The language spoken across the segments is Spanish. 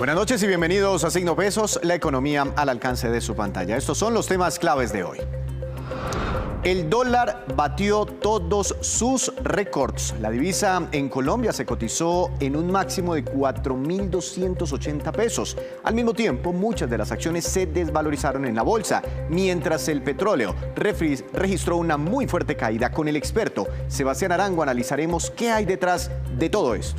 Buenas noches y bienvenidos a Signo Pesos, la economía al alcance de su pantalla. Estos son los temas claves de hoy. El dólar batió todos sus récords. La divisa en Colombia se cotizó en un máximo de 4.280 pesos. Al mismo tiempo, muchas de las acciones se desvalorizaron en la bolsa, mientras el petróleo registró una muy fuerte caída. Con el experto Sebastián Arango analizaremos qué hay detrás de todo esto.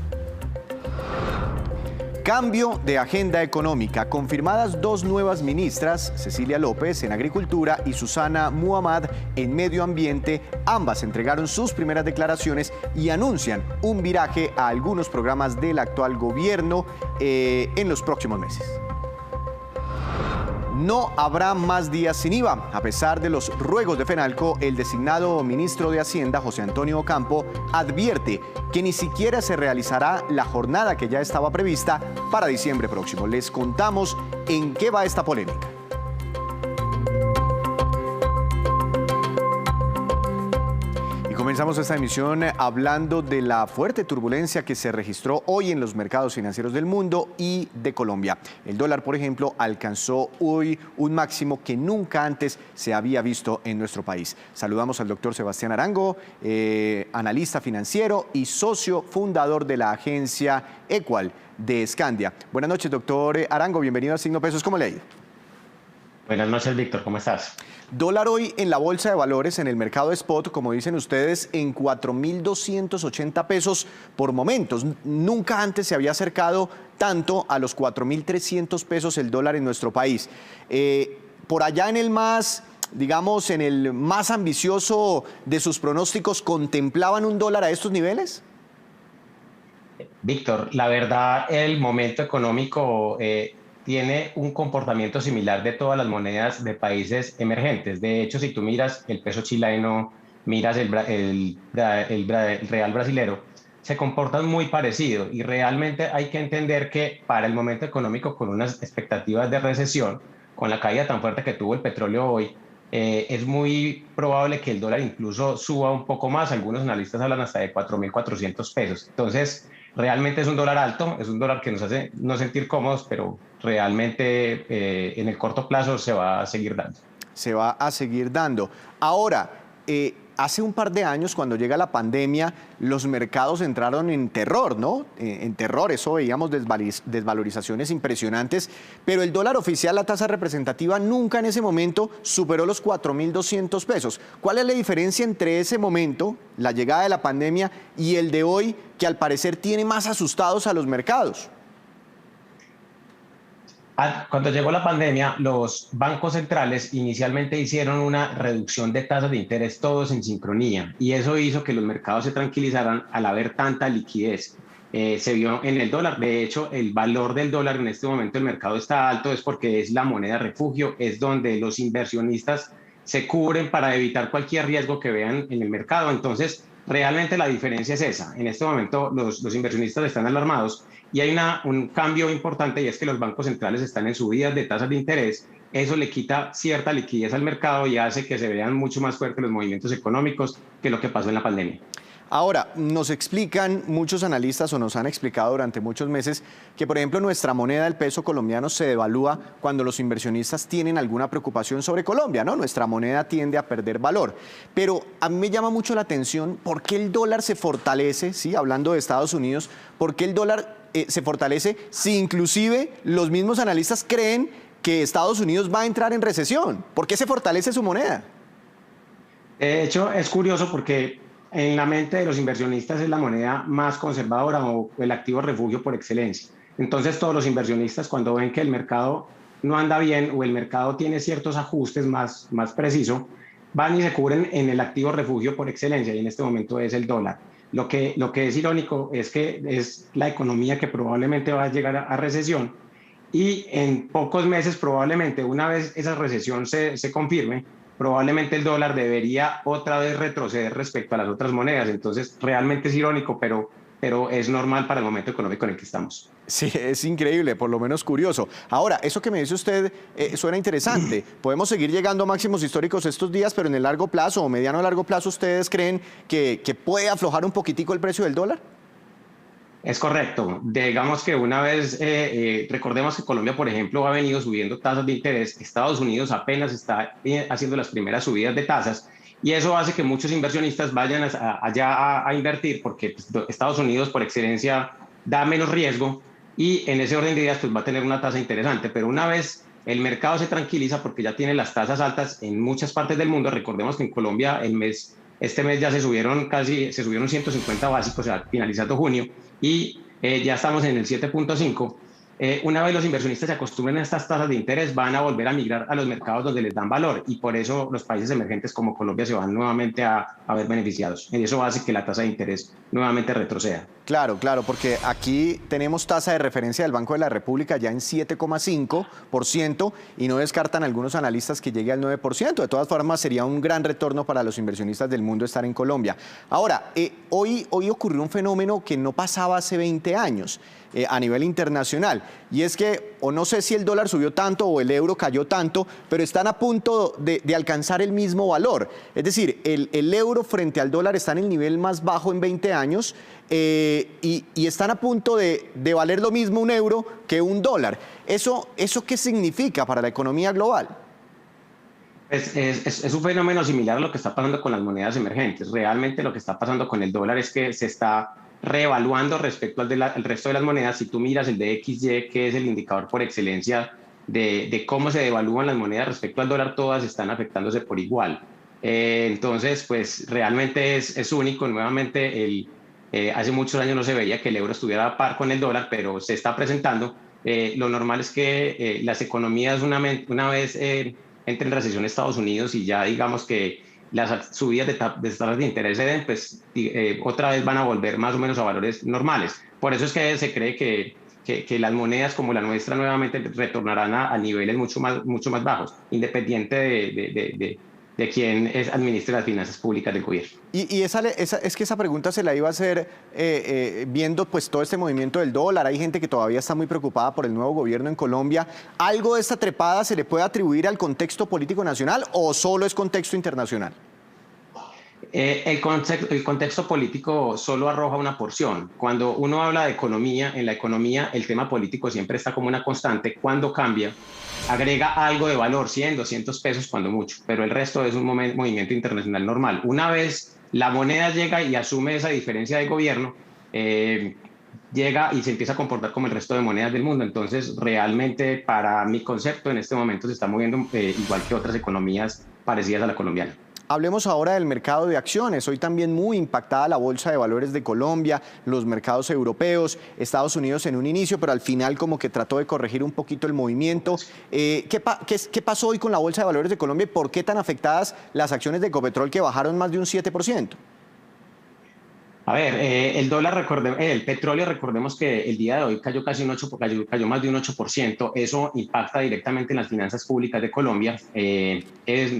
Cambio de agenda económica. Confirmadas dos nuevas ministras, Cecilia López en Agricultura y Susana Muhammad en Medio Ambiente. Ambas entregaron sus primeras declaraciones y anuncian un viraje a algunos programas del actual gobierno en los próximos meses. No habrá más días sin IVA. A pesar de los ruegos de FENALCO, el designado ministro de Hacienda, José Antonio Ocampo, advierte que ni siquiera se realizará la jornada que ya estaba prevista para diciembre próximo. Les contamos en qué va esta polémica. Comenzamos esta emisión hablando de la fuerte turbulencia que se registró hoy en los mercados financieros del mundo y de Colombia. El dólar, por ejemplo, alcanzó hoy un máximo que nunca antes se había visto en nuestro país. Saludamos al doctor Sebastián Arango, analista financiero y socio fundador de la agencia Equal de Scandia. Buenas noches, doctor Arango, bienvenido a Signo Pesos. ¿Cómo le ha ido? Buenas noches, Víctor, ¿cómo estás? Dólar hoy en la bolsa de valores, en el mercado spot, como dicen ustedes, en 4.280 pesos por momentos. Nunca antes se había acercado tanto a los 4.300 pesos el dólar en nuestro país. Por allá en el más, digamos, en el más ambicioso de sus pronósticos, ¿contemplaban un dólar a estos niveles? Víctor, la verdad, el momento económico tiene un comportamiento similar de todas las monedas de países emergentes. De hecho, si tú miras el peso chileno, miras el real brasilero, se comportan muy parecido y realmente hay que entender que para el momento económico, con unas expectativas de recesión, con la caída tan fuerte que tuvo el petróleo hoy, es muy probable que el dólar incluso suba un poco más. Algunos analistas hablan hasta de 4.400 pesos. Entonces, realmente es un dólar alto, es un dólar que nos hace no sentir cómodos, pero realmente en el corto plazo se va a seguir dando. Se va a seguir dando. Ahora, hace un par de años, cuando llega la pandemia, los mercados entraron en terror, ¿no? En terror, eso veíamos desvalorizaciones impresionantes, pero el dólar oficial, la tasa representativa, nunca en ese momento superó los 4.200 pesos. ¿Cuál es la diferencia entre ese momento, la llegada de la pandemia, y el de hoy, que al parecer tiene más asustados a los mercados? Cuando llegó la pandemia, los bancos centrales inicialmente hicieron una reducción de tasas de interés todos en sincronía y eso hizo que los mercados se tranquilizaran al haber tanta liquidez. Se vio en el dólar. De hecho, el valor del dólar en este momento el mercado está alto, es porque es la moneda refugio, es donde los inversionistas se cubren para evitar cualquier riesgo que vean en el mercado. Entonces, realmente la diferencia es esa. En este momento los inversionistas están alarmados y hay un cambio importante y es que los bancos centrales están en subidas de tasas de interés. Eso le quita cierta liquidez al mercado y hace que se vean mucho más fuertes los movimientos económicos que lo que pasó en la pandemia. Ahora, nos explican muchos analistas o nos han explicado durante muchos meses que, por ejemplo, nuestra moneda, el peso colombiano, se devalúa cuando los inversionistas tienen alguna preocupación sobre Colombia, ¿no? Nuestra moneda tiende a perder valor. Pero a mí me llama mucho la atención por qué el dólar se fortalece, ¿sí? Hablando de Estados Unidos, por qué el dólar se fortalece si inclusive los mismos analistas creen que Estados Unidos va a entrar en recesión. ¿Por qué se fortalece su moneda? De hecho, es curioso porque en la mente de los inversionistas es la moneda más conservadora o el activo refugio por excelencia. Entonces todos los inversionistas, cuando ven que el mercado no anda bien o el mercado tiene ciertos ajustes más precisos, van y se cubren en el activo refugio por excelencia y en este momento es el dólar. Lo que es irónico es que es la economía que probablemente va a llegar a recesión y en pocos meses probablemente, una vez esa recesión se confirme, probablemente el dólar debería otra vez retroceder respecto a las otras monedas. Entonces, realmente es irónico, pero es normal para el momento económico en el que estamos. Sí, es increíble, por lo menos curioso. Ahora, eso que me dice usted suena interesante. Podemos seguir llegando a máximos históricos estos días, pero en el largo plazo o mediano a largo plazo, ¿ustedes creen que puede aflojar un poquitico el precio del dólar? Es correcto. Digamos que una vez, recordemos que Colombia, por ejemplo, ha venido subiendo tasas de interés. Estados Unidos apenas está haciendo las primeras subidas de tasas y eso hace que muchos inversionistas vayan allá a invertir porque pues, Estados Unidos, por excelencia, da menos riesgo y en ese orden de ideas pues, va a tener una tasa interesante. Pero una vez el mercado se tranquiliza porque ya tiene las tasas altas en muchas partes del mundo, recordemos que en Colombia este mes ya se subieron 150 básicos, o sea, finalizando junio, y ya estamos en el 7.5. Una vez los inversionistas se acostumbren a estas tasas de interés, van a volver a migrar a los mercados donde les dan valor y por eso los países emergentes como Colombia se van nuevamente a ver beneficiados. Y eso hace que la tasa de interés nuevamente retroceda. Claro, claro, porque aquí tenemos tasa de referencia del Banco de la República ya en 7,5% y no descartan algunos analistas que llegue al 9%. De todas formas, sería un gran retorno para los inversionistas del mundo estar en Colombia. Ahora, hoy ocurrió un fenómeno que no pasaba hace 20 años. A nivel internacional, y es que, o no sé si el dólar subió tanto o el euro cayó tanto, pero están a punto de alcanzar el mismo valor. Es decir, el euro frente al dólar está en el nivel más bajo en 20 años y están a punto de valer lo mismo un euro que un dólar. ¿Eso qué significa para la economía global? Es un fenómeno similar a lo que está pasando con las monedas emergentes. Realmente lo que está pasando con el dólar es que se está reevaluando respecto al resto de las monedas. Si tú miras el de XY, que es el indicador por excelencia de cómo se devalúan las monedas respecto al dólar, todas están afectándose por igual. Entonces, pues realmente es único. Nuevamente, hace muchos años no se veía que el euro estuviera a par con el dólar, pero se está presentando. Lo normal es que las economías una vez entren en recesión Estados Unidos y ya digamos que las subidas de tasas de interés se den, pues otra vez van a volver más o menos a valores normales. Por eso es que se cree que las monedas como la nuestra nuevamente retornarán a niveles mucho más bajos, independiente de quién administre las finanzas públicas del gobierno. Es que esa pregunta se la iba a hacer viendo pues todo este movimiento del dólar. Hay gente que todavía está muy preocupada por el nuevo gobierno en Colombia. ¿Algo de esta trepada se le puede atribuir al contexto político nacional o solo es contexto internacional? El contexto político solo arroja una porción. Cuando uno habla de economía, en la economía el tema político siempre está como una constante. Cuando cambia, agrega algo de valor, 100, 200 pesos cuando mucho, pero el resto es un movimiento internacional normal. Una vez la moneda llega y asume esa diferencia de gobierno, llega y se empieza a comportar como el resto de monedas del mundo. Entonces, realmente, para mi concepto, en este momento se está moviendo igual que otras economías parecidas a la colombiana. Hablemos ahora del mercado de acciones. Hoy también muy impactada la Bolsa de Valores de Colombia, los mercados europeos, Estados Unidos en un inicio, pero al final como que trató de corregir un poquito el movimiento. ¿Qué pasó hoy con la Bolsa de Valores de Colombia y por qué tan afectadas las acciones de Ecopetrol que bajaron más de un 7%? A ver, el petróleo, recordemos que el día de hoy cayó casi cayó más de un 8%. Eso impacta directamente en las finanzas públicas de Colombia.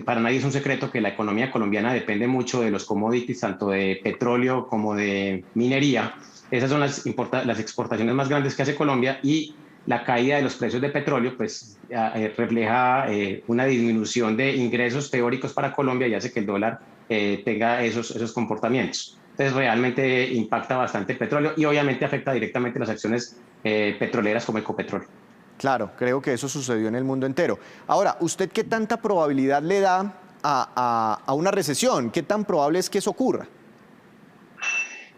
Para nadie es un secreto que la economía colombiana depende mucho de los commodities, tanto de petróleo como de minería. Esas son las exportaciones más grandes que hace Colombia y la caída de los precios de petróleo pues, refleja una disminución de ingresos teóricos para Colombia y hace que el dólar tenga esos comportamientos. Entonces realmente impacta bastante el petróleo y obviamente afecta directamente las acciones petroleras como Ecopetrol. Claro, creo que eso sucedió en el mundo entero. Ahora, ¿usted qué tanta probabilidad le da a una recesión? ¿Qué tan probable es que eso ocurra?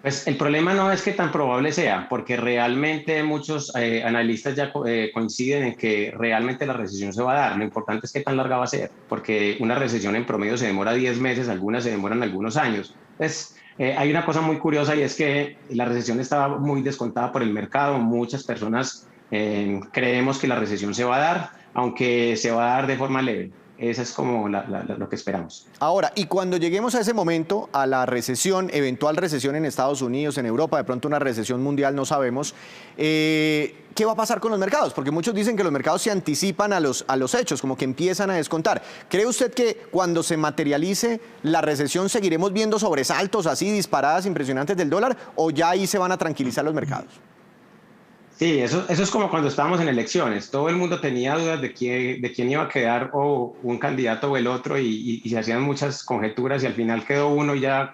Pues el problema no es que tan probable sea, porque realmente muchos analistas ya coinciden en que realmente la recesión se va a dar. Lo importante es qué tan larga va a ser, porque una recesión en promedio se demora 10 meses, algunas se demoran algunos años. Entonces, hay una cosa muy curiosa y es que la recesión estaba muy descontada por el mercado. Muchas personas creemos que la recesión se va a dar, aunque se va a dar de forma leve. Esa es como lo que esperamos. Ahora, y cuando lleguemos a ese momento, a la recesión, eventual recesión en Estados Unidos, en Europa, de pronto una recesión mundial, no sabemos, ¿qué va a pasar con los mercados? Porque muchos dicen que los mercados se anticipan a los hechos, como que empiezan a descontar. ¿Cree usted que cuando se materialice la recesión seguiremos viendo sobresaltos así, disparadas impresionantes del dólar, o ya ahí se van a tranquilizar los mercados? Sí, eso es como cuando estábamos en elecciones. Todo el mundo tenía dudas de quién iba a quedar o un candidato o el otro y se hacían muchas conjeturas y al final quedó uno y ya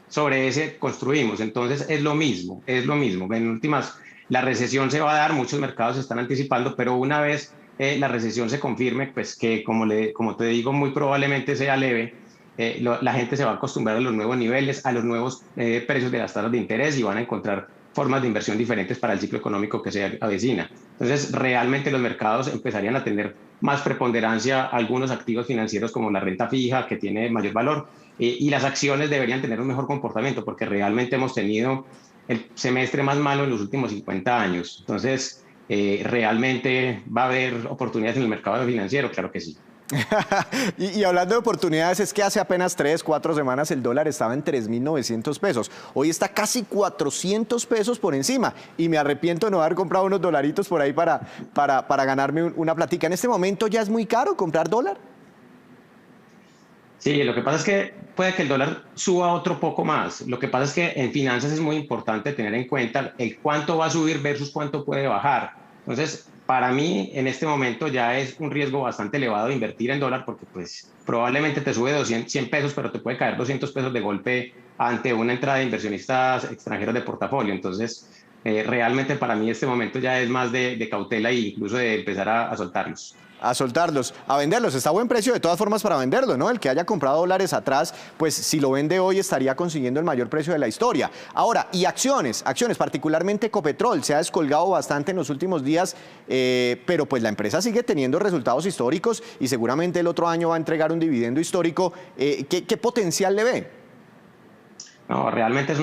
sobre ese construimos. Entonces es lo mismo, es lo mismo. En últimas, la recesión se va a dar, muchos mercados se están anticipando, pero una vez la recesión se confirme, pues que como te digo, muy probablemente sea leve, la gente se va a acostumbrar a los nuevos niveles, a los nuevos precios de las tasas de interés y van a encontrar formas de inversión diferentes para el ciclo económico que se avecina. Entonces, realmente los mercados empezarían a tener más preponderancia algunos activos financieros como la renta fija, que tiene mayor valor, y las acciones deberían tener un mejor comportamiento, porque realmente hemos tenido el semestre más malo en los últimos 50 años. Entonces, ¿realmente va a haber oportunidades en el mercado financiero? Claro que sí. y hablando de oportunidades, es que hace apenas 3, 4 semanas el dólar estaba en 3.900 pesos. Hoy está casi 400 pesos por encima. Y me arrepiento de no haber comprado unos dolaritos por ahí para ganarme una platica. ¿En este momento ya es muy caro comprar dólar? Sí, lo que pasa es que puede que el dólar suba otro poco más. Lo que pasa es que en finanzas es muy importante tener en cuenta el cuánto va a subir versus cuánto puede bajar. Entonces, para mí, en este momento ya es un riesgo bastante elevado invertir en dólar porque pues probablemente te sube 100 pesos, pero te puede caer 200 pesos de golpe ante una entrada de inversionistas extranjeros de portafolio. Entonces, realmente para mí este momento ya es más de cautela e incluso de empezar a soltarlos. A soltarlos, a venderlos. Está a buen precio de todas formas para venderlo, ¿no? El que haya comprado dólares atrás, pues si lo vende hoy estaría consiguiendo el mayor precio de la historia. Ahora, y acciones, particularmente Ecopetrol, se ha descolgado bastante en los últimos días, pero pues la empresa sigue teniendo resultados históricos y seguramente el otro año va a entregar un dividendo histórico. ¿Qué potencial le ve? No, realmente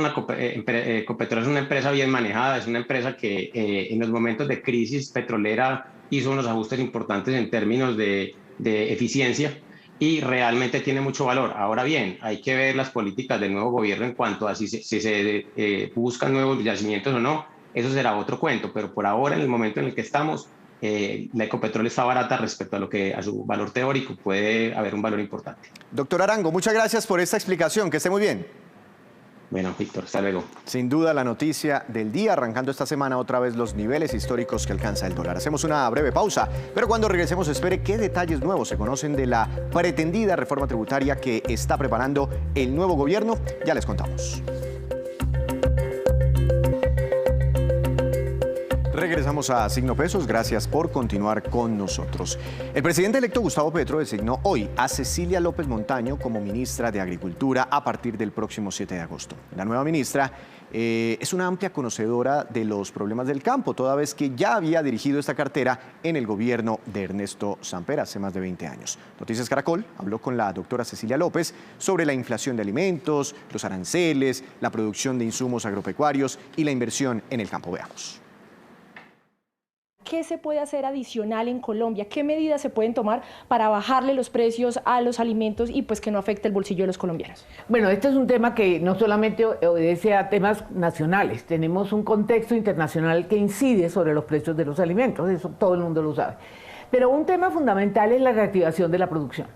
Ecopetrol es una empresa bien manejada, es una empresa que en los momentos de crisis petrolera hizo unos ajustes importantes en términos de eficiencia y realmente tiene mucho valor. Ahora bien, hay que ver las políticas del nuevo gobierno en cuanto a si se buscan nuevos yacimientos o no. Eso será otro cuento, pero por ahora, en el momento en el que estamos, la Ecopetrol está barata respecto a su valor teórico. Puede haber un valor importante. Doctor Arango, muchas gracias por esta explicación. Que esté muy bien. Bueno, Víctor, hasta luego. Sin duda la noticia del día, arrancando esta semana otra vez los niveles históricos que alcanza el dólar. Hacemos una breve pausa, pero cuando regresemos espere qué detalles nuevos se conocen de la pretendida reforma tributaria que está preparando el nuevo gobierno. Ya les contamos. Regresamos a Signo Pesos, gracias por continuar con nosotros. El presidente electo Gustavo Petro designó hoy a Cecilia López Montaño como ministra de Agricultura a partir del próximo 7 de agosto. La nueva ministra es una amplia conocedora de los problemas del campo, toda vez que ya había dirigido esta cartera en el gobierno de Ernesto Samper hace más de 20 años. Noticias Caracol habló con la doctora Cecilia López sobre la inflación de alimentos, los aranceles, la producción de insumos agropecuarios y la inversión en el campo. Veamos. ¿Qué se puede hacer adicional en Colombia? ¿Qué medidas se pueden tomar para bajarle los precios a los alimentos y pues que no afecte el bolsillo de los colombianos? Bueno, este es un tema que no solamente obedece a temas nacionales, tenemos un contexto internacional que incide sobre los precios de los alimentos, eso todo el mundo lo sabe. Pero un tema fundamental es la reactivación de la producción.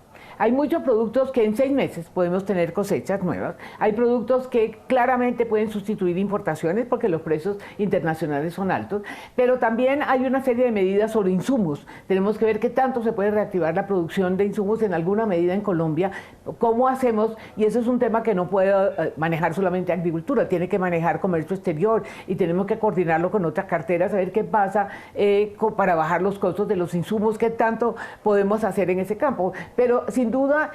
Hay muchos productos que en 6 meses podemos tener cosechas nuevas. Hay productos que claramente pueden sustituir importaciones porque los precios internacionales son altos. Pero también hay una serie de medidas sobre insumos. Tenemos que ver qué tanto se puede reactivar la producción de insumos en alguna medida en Colombia. ¿Cómo hacemos? Y eso es un tema que no puede manejar solamente agricultura. Tiene que manejar comercio exterior y tenemos que coordinarlo con otras carteras, a ver qué pasa para bajar los costos de los insumos, qué tanto podemos hacer en ese campo. Pero sin duda,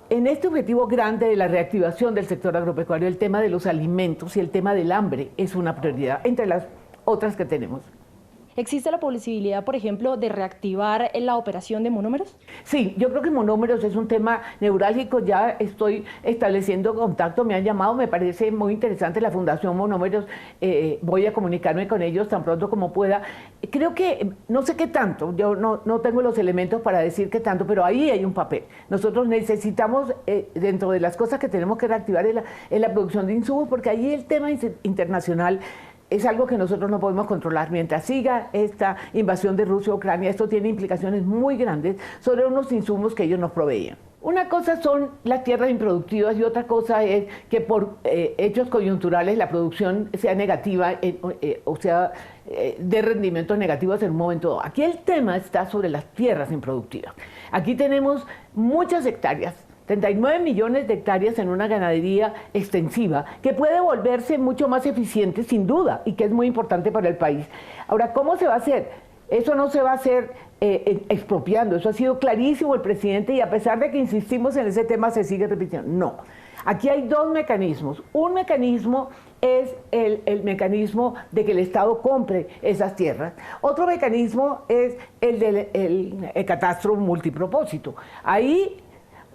en este objetivo grande de la reactivación del sector agropecuario, el tema de los alimentos y el tema del hambre es una prioridad, entre las otras que tenemos. ¿Existe la posibilidad, por ejemplo, de reactivar la operación de monómeros? Sí, yo creo que monómeros es un tema neurálgico, ya estoy estableciendo contacto, me han llamado, me parece muy interesante la Fundación Monómeros, voy a comunicarme con ellos tan pronto como pueda. Creo que, no sé qué tanto, yo no tengo los elementos para decir qué tanto, pero ahí hay un papel. Nosotros necesitamos, dentro de las cosas que tenemos que reactivar en la producción de insumos, porque ahí el tema internacional es algo que nosotros no podemos controlar. Mientras siga esta invasión de Rusia a Ucrania, esto tiene implicaciones muy grandes sobre unos insumos que ellos nos proveían. Una cosa son las tierras improductivas y otra cosa es que por hechos coyunturales la producción sea negativa, o sea, de rendimientos negativos en un momento dado. Aquí el tema está sobre las tierras improductivas. Aquí tenemos muchas hectáreas 39 millones de hectáreas en una ganadería extensiva que puede volverse mucho más eficiente sin duda y que es muy importante para el país. Ahora, ¿cómo se va a hacer? Eso no se va a hacer expropiando, eso ha sido clarísimo el presidente y a pesar de que insistimos en ese tema se sigue repitiendo. No, aquí hay dos mecanismos. Un mecanismo es el mecanismo de que el Estado compre esas tierras. Otro mecanismo es el del catastro multipropósito. Ahí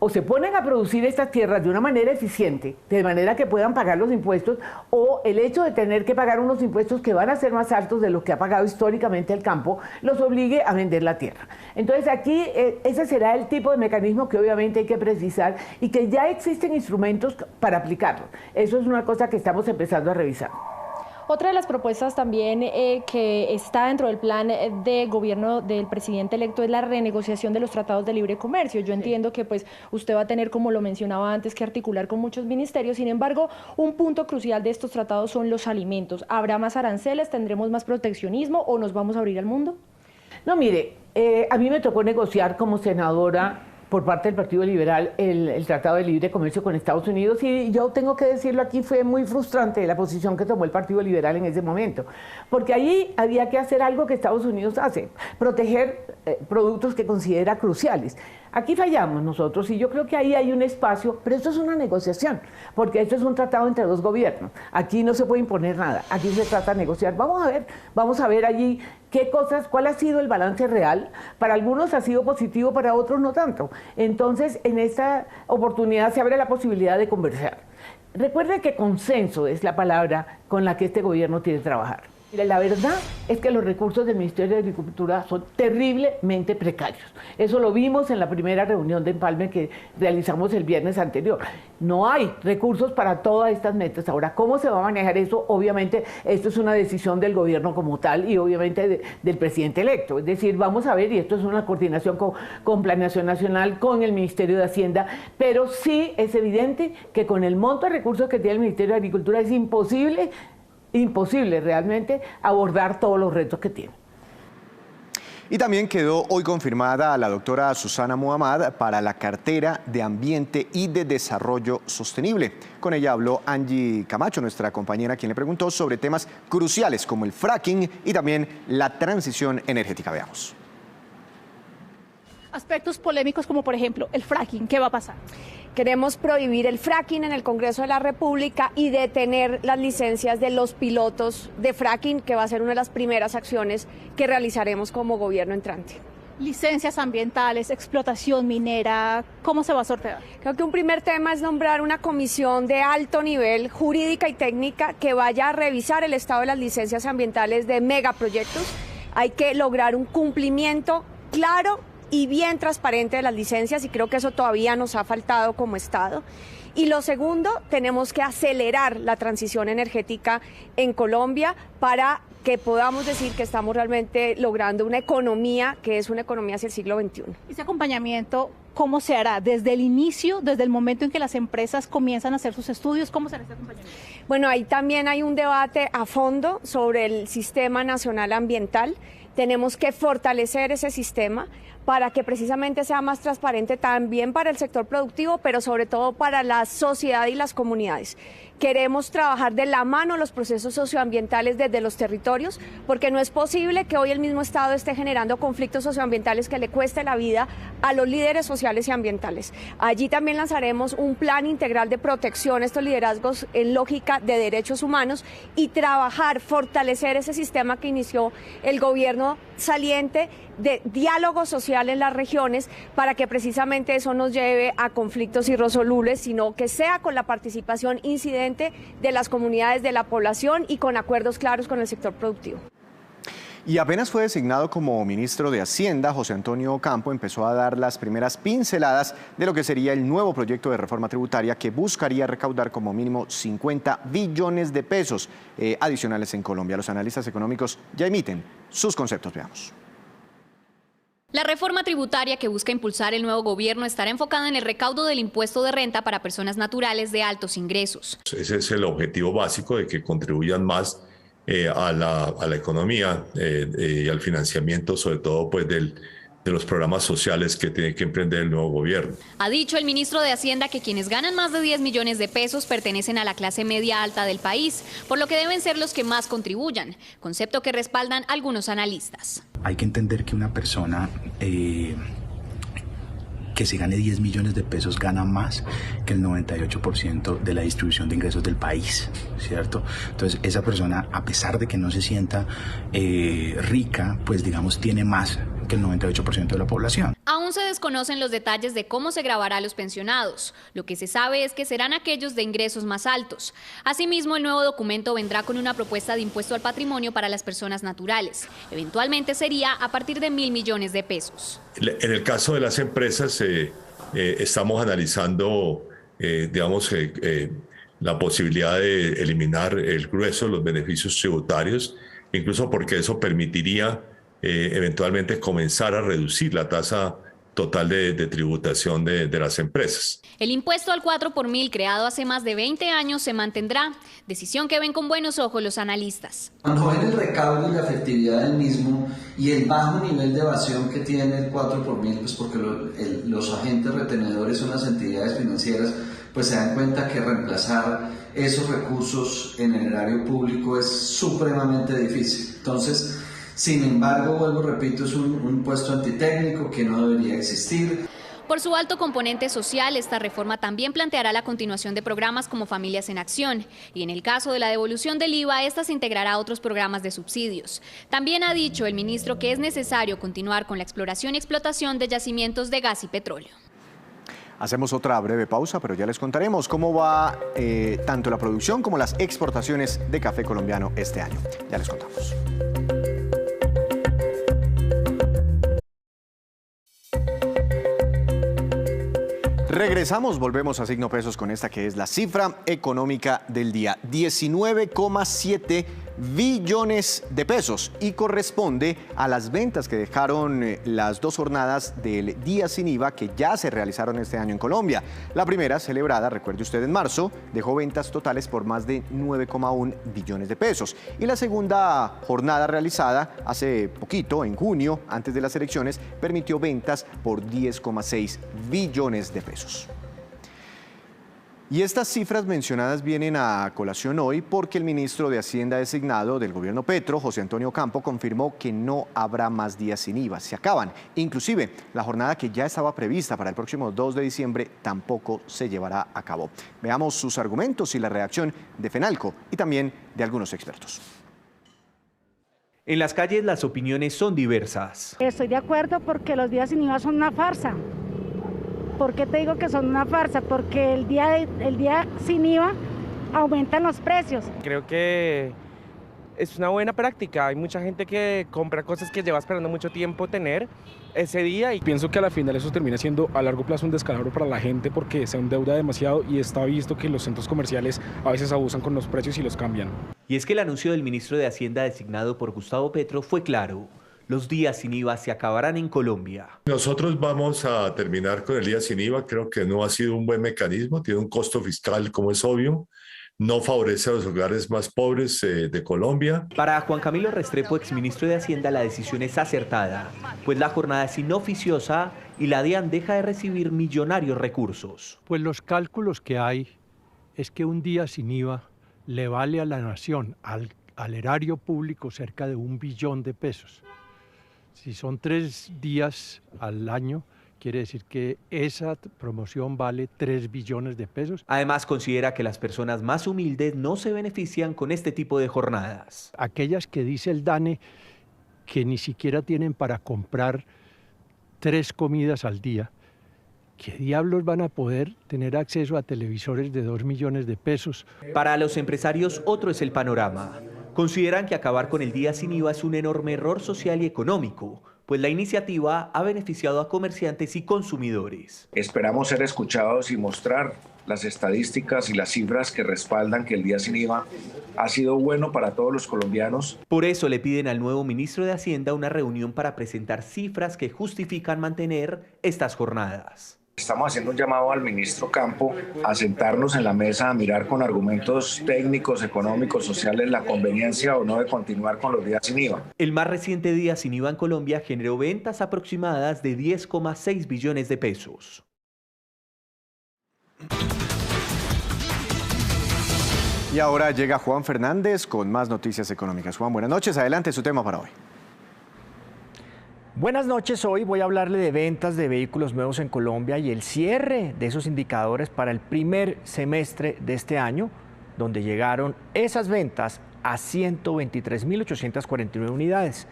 o se ponen a producir estas tierras de una manera eficiente, de manera que puedan pagar los impuestos, o el hecho de tener que pagar unos impuestos que van a ser más altos de los que ha pagado históricamente el campo, los obligue a vender la tierra. Entonces aquí ese será el tipo de mecanismo que obviamente hay que precisar y que ya existen instrumentos para aplicarlo. Eso es una cosa que estamos empezando a revisar. Otra de las propuestas también que está dentro del plan de gobierno del presidente electo es la renegociación de los tratados de libre comercio. Yo entiendo que pues usted va a tener, como lo mencionaba antes, que articular con muchos ministerios. Sin embargo, un punto crucial de estos tratados son los alimentos. ¿Habrá más aranceles? ¿Tendremos más proteccionismo o nos vamos a abrir al mundo? No, mire, a mí me tocó negociar como senadora por parte del Partido Liberal el Tratado de Libre Comercio con Estados Unidos y yo tengo que decirlo aquí, fue muy frustrante la posición que tomó el Partido Liberal en ese momento, porque allí había que hacer algo que Estados Unidos hace, proteger productos que considera cruciales. Aquí fallamos nosotros y yo creo que ahí hay un espacio, pero esto es una negociación, porque esto es un tratado entre dos gobiernos. Aquí no se puede imponer nada, aquí se trata de negociar. Vamos a ver allí qué cosas, cuál ha sido el balance real. Para algunos ha sido positivo, para otros no tanto. Entonces, en esta oportunidad se abre la posibilidad de conversar. Recuerde que consenso es la palabra con la que este gobierno tiene que trabajar. Mire, la verdad es que los recursos del Ministerio de Agricultura son terriblemente precarios. Eso lo vimos en la primera reunión de empalme que realizamos el viernes anterior. No hay recursos para todas estas metas. Ahora, ¿cómo se va a manejar eso? Obviamente, esto es una decisión del gobierno como tal y obviamente del presidente electo. Es decir, vamos a ver, y esto es una coordinación con Planeación Nacional, con el Ministerio de Hacienda, pero sí es evidente que con el monto de recursos que tiene el Ministerio de Agricultura es imposible realmente abordar todos los retos que tiene. Y también quedó hoy confirmada la doctora Susana Muhammad para la cartera de Ambiente y de Desarrollo Sostenible. Con ella habló Angie Camacho, nuestra compañera, quien le preguntó sobre temas cruciales como el fracking y también la transición energética. Veamos. Aspectos polémicos como por ejemplo el fracking, ¿qué va a pasar? Queremos prohibir el fracking en el Congreso de la República y detener las licencias de los pilotos de fracking, que va a ser una de las primeras acciones que realizaremos como gobierno entrante. Licencias ambientales, explotación minera, ¿cómo se va a sortear? Creo que un primer tema es nombrar una comisión de alto nivel jurídica y técnica que vaya a revisar el estado de las licencias ambientales de megaproyectos. Hay que lograr un cumplimiento claro y bien transparente de las licencias y creo que eso todavía nos ha faltado como Estado. Y lo segundo, tenemos que acelerar la transición energética en Colombia para que podamos decir que estamos realmente logrando una economía que es una economía hacia el siglo XXI. Ese acompañamiento, ¿cómo se hará? Desde el inicio, desde el momento en que las empresas comienzan a hacer sus estudios, ¿cómo será ese acompañamiento? Bueno, ahí también hay un debate a fondo sobre el Sistema Nacional Ambiental. Tenemos que fortalecer ese sistema para que precisamente sea más transparente también para el sector productivo, pero sobre todo para la sociedad y las comunidades. Queremos trabajar de la mano los procesos socioambientales desde los territorios, porque no es posible que hoy el mismo Estado esté generando conflictos socioambientales que le cueste la vida a los líderes sociales y ambientales. Allí también lanzaremos un plan integral de protección a estos liderazgos en lógica de derechos humanos y trabajar, fortalecer ese sistema que inició el gobierno saliente de diálogo social en las regiones para que precisamente eso nos lleve a conflictos irresolubles, sino que sea con la participación incidente de las comunidades, de la población y con acuerdos claros con el sector productivo. Y apenas fue designado como ministro de Hacienda, José Antonio Ocampo empezó a dar las primeras pinceladas de lo que sería el nuevo proyecto de reforma tributaria que buscaría recaudar como mínimo 50 billones de pesos adicionales en Colombia. Los analistas económicos ya emiten sus conceptos. Veamos. La reforma tributaria que busca impulsar el nuevo gobierno estará enfocada en el recaudo del impuesto de renta para personas naturales de altos ingresos. Ese es el objetivo básico, de que contribuyan más a la economía y al financiamiento, sobre todo pues, de los programas sociales que tiene que emprender el nuevo gobierno. Ha dicho el ministro de Hacienda que quienes ganan más de 10 millones de pesos pertenecen a la clase media alta del país, por lo que deben ser los que más contribuyan, concepto que respaldan algunos analistas. Hay que entender que una persona que se gane 10 millones de pesos gana más que el 98% de la distribución de ingresos del país, ¿cierto? Entonces esa persona, a pesar de que no se sienta rica, pues digamos tiene más que el 98% de la población. Aún se desconocen los detalles de cómo se grabará a los pensionados. Lo que se sabe es que serán aquellos de ingresos más altos. Asimismo, el nuevo documento vendrá con una propuesta de impuesto al patrimonio para las personas naturales. Eventualmente sería a partir de 1.000 millones de pesos. En el caso de las empresas, estamos analizando, la posibilidad de eliminar el grueso de los beneficios tributarios, incluso porque eso permitiría eventualmente comenzar a reducir la tasa total de tributación de las empresas. El impuesto al 4 por mil, creado hace más de 20 años, se mantendrá, decisión que ven con buenos ojos los analistas. Cuando ven el recaudo y la efectividad del mismo y el bajo nivel de evasión que tiene el 4 por mil, pues porque los agentes retenedores son las entidades financieras, pues se dan cuenta que reemplazar esos recursos en el erario público es supremamente difícil. Entonces, sin embargo, vuelvo, repito, es un impuesto antitécnico que no debería existir. Por su alto componente social, esta reforma también planteará la continuación de programas como Familias en Acción. Y en el caso de la devolución del IVA, esta se integrará a otros programas de subsidios. También ha dicho el ministro que es necesario continuar con la exploración y explotación de yacimientos de gas y petróleo. Hacemos otra breve pausa, pero ya les contaremos cómo va tanto la producción como las exportaciones de café colombiano este año. Ya les contamos. Regresamos, volvemos a Signo Pesos con esta que es la cifra económica del día, 19,7 billones de pesos, y corresponde a las ventas que dejaron las dos jornadas del Día Sin IVA que ya se realizaron este año en Colombia. La primera, celebrada, recuerde usted, en marzo, dejó ventas totales por más de 9,1 billones de pesos. Y la segunda jornada realizada hace poquito, en junio, antes de las elecciones, permitió ventas por 10,6 billones de pesos. Y estas cifras mencionadas vienen a colación hoy porque el ministro de Hacienda designado del gobierno Petro, José Antonio Campo, confirmó que no habrá más días sin IVA. Se acaban. Inclusive, la jornada que ya estaba prevista para el próximo 2 de diciembre tampoco se llevará a cabo. Veamos sus argumentos y la reacción de FENALCO y también de algunos expertos. En las calles las opiniones son diversas. Estoy de acuerdo porque los días sin IVA son una farsa. ¿Por qué te digo que son una farsa? Porque el día sin IVA aumentan los precios. Creo que es una buena práctica. Hay mucha gente que compra cosas que lleva esperando mucho tiempo tener ese día. Y pienso que a la final eso termina siendo a largo plazo un descalabro para la gente porque se endeuda demasiado y está visto que los centros comerciales a veces abusan con los precios y los cambian. Y es que el anuncio del ministro de Hacienda designado por Gustavo Petro fue claro. Los días sin IVA se acabarán en Colombia. Nosotros vamos a terminar con el día sin IVA. Creo que no ha sido un buen mecanismo. Tiene un costo fiscal, como es obvio. No favorece a los hogares más pobres de Colombia. Para Juan Camilo Restrepo, exministro de Hacienda, la decisión es acertada, pues la jornada es inoficiosa y la DIAN deja de recibir millonarios recursos. Pues los cálculos que hay es que un día sin IVA le vale a la nación, al erario público, cerca de 1 billón de pesos. Si son 3 días al año, quiere decir que esa promoción vale 3 billones de pesos. Además, considera que las personas más humildes no se benefician con este tipo de jornadas. Aquellas que dice el DANE que ni siquiera tienen para comprar 3 comidas al día, ¿qué diablos van a poder tener acceso a televisores de 2 millones de pesos? Para los empresarios, otro es el panorama. Consideran que acabar con el día sin IVA es un enorme error social y económico, pues la iniciativa ha beneficiado a comerciantes y consumidores. Esperamos ser escuchados y mostrar las estadísticas y las cifras que respaldan que el día sin IVA ha sido bueno para todos los colombianos. Por eso le piden al nuevo ministro de Hacienda una reunión para presentar cifras que justifican mantener estas jornadas. Estamos haciendo un llamado al ministro Campo a sentarnos en la mesa a mirar con argumentos técnicos, económicos, sociales la conveniencia o no de continuar con los días sin IVA. El más reciente día sin IVA en Colombia generó ventas aproximadas de 10,6 billones de pesos. Y ahora llega Juan Fernández con más noticias económicas. Juan, buenas noches. Adelante, su tema para hoy. Buenas noches, hoy voy a hablarle de ventas de vehículos nuevos en Colombia y el cierre de esos indicadores para el primer semestre de este año, donde llegaron esas ventas a 123.849 unidades.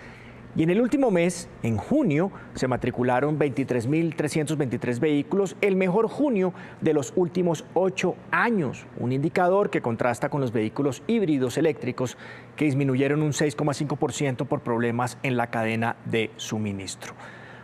Y en el último mes, en junio, se matricularon 23.323 vehículos, el mejor junio de los últimos 8 años, un indicador que contrasta con los vehículos híbridos eléctricos que disminuyeron un 6,5% por problemas en la cadena de suministro.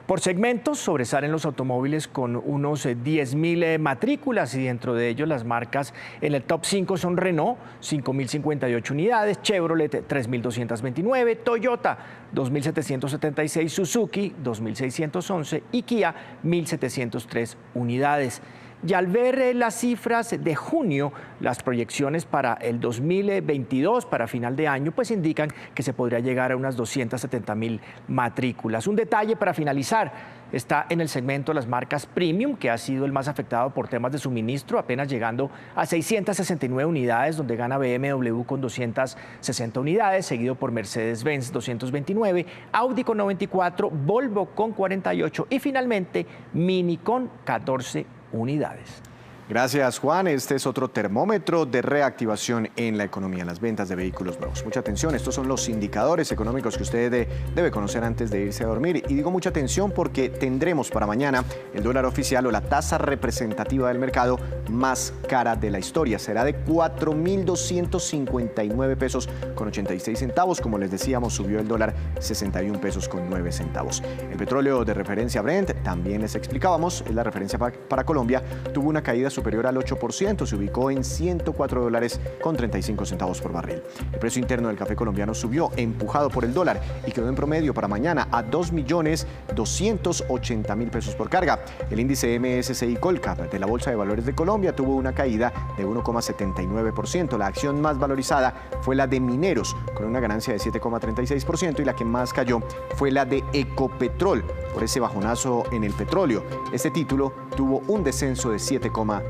Por segmentos sobresalen los automóviles con unos 10.000 matrículas y dentro de ellos las marcas en el top 5 son Renault, 5.058 unidades, Chevrolet 3.229, Toyota 2.776, Suzuki 2.611 y Kia 1.703 unidades. Y al ver las cifras de junio, las proyecciones para el 2022, para final de año, pues indican que se podría llegar a unas 270.000 matrículas. Un detalle para finalizar, está en el segmento de las marcas premium, que ha sido el más afectado por temas de suministro, apenas llegando a 669 unidades, donde gana BMW con 260 unidades, seguido por Mercedes-Benz 229, Audi con 94, Volvo con 48 y finalmente Mini con 14 unidades. Gracias, Juan. Este es otro termómetro de reactivación en la economía, en las ventas de vehículos nuevos. Mucha atención, estos son los indicadores económicos que usted debe conocer antes de irse a dormir. Y digo mucha atención porque tendremos para mañana el dólar oficial o la tasa representativa del mercado más cara de la historia. Será de 4.259 pesos con 86 centavos. Como les decíamos, subió el dólar 61 pesos con 9 centavos. El petróleo de referencia Brent, también les explicábamos, es la referencia para Colombia, tuvo una caída superior al 8%, se ubicó en $104 con 35 centavos por barril. El precio interno del café colombiano subió, empujado por el dólar, y quedó en promedio para mañana a 2.280.000 pesos por carga. El índice MSCI Colcap de la Bolsa de Valores de Colombia tuvo una caída de 1,79%. La acción más valorizada fue la de Mineros, con una ganancia de 7,36%, y la que más cayó fue la de Ecopetrol, por ese bajonazo en el petróleo. Este título tuvo un descenso de 7,53%.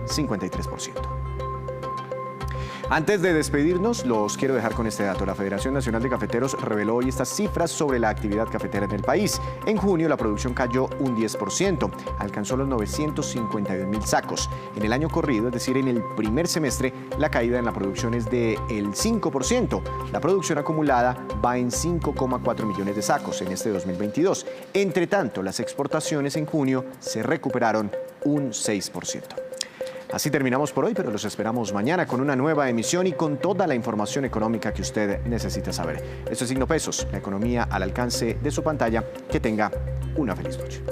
Antes de despedirnos, los quiero dejar con este dato. La Federación Nacional de Cafeteros reveló hoy estas cifras sobre la actividad cafetera en el país. En junio, la producción cayó un 10%, alcanzó los 952.000 sacos. En el año corrido, es decir, en el primer semestre, la caída en la producción es del 5%. La producción acumulada va en 5,4 millones de sacos en este 2022. Entre tanto, las exportaciones en junio se recuperaron un 6%. Así terminamos por hoy, pero los esperamos mañana con una nueva emisión y con toda la información económica que usted necesita saber. Esto es Signo Pesos, la economía al alcance de su pantalla. Que tenga una feliz noche.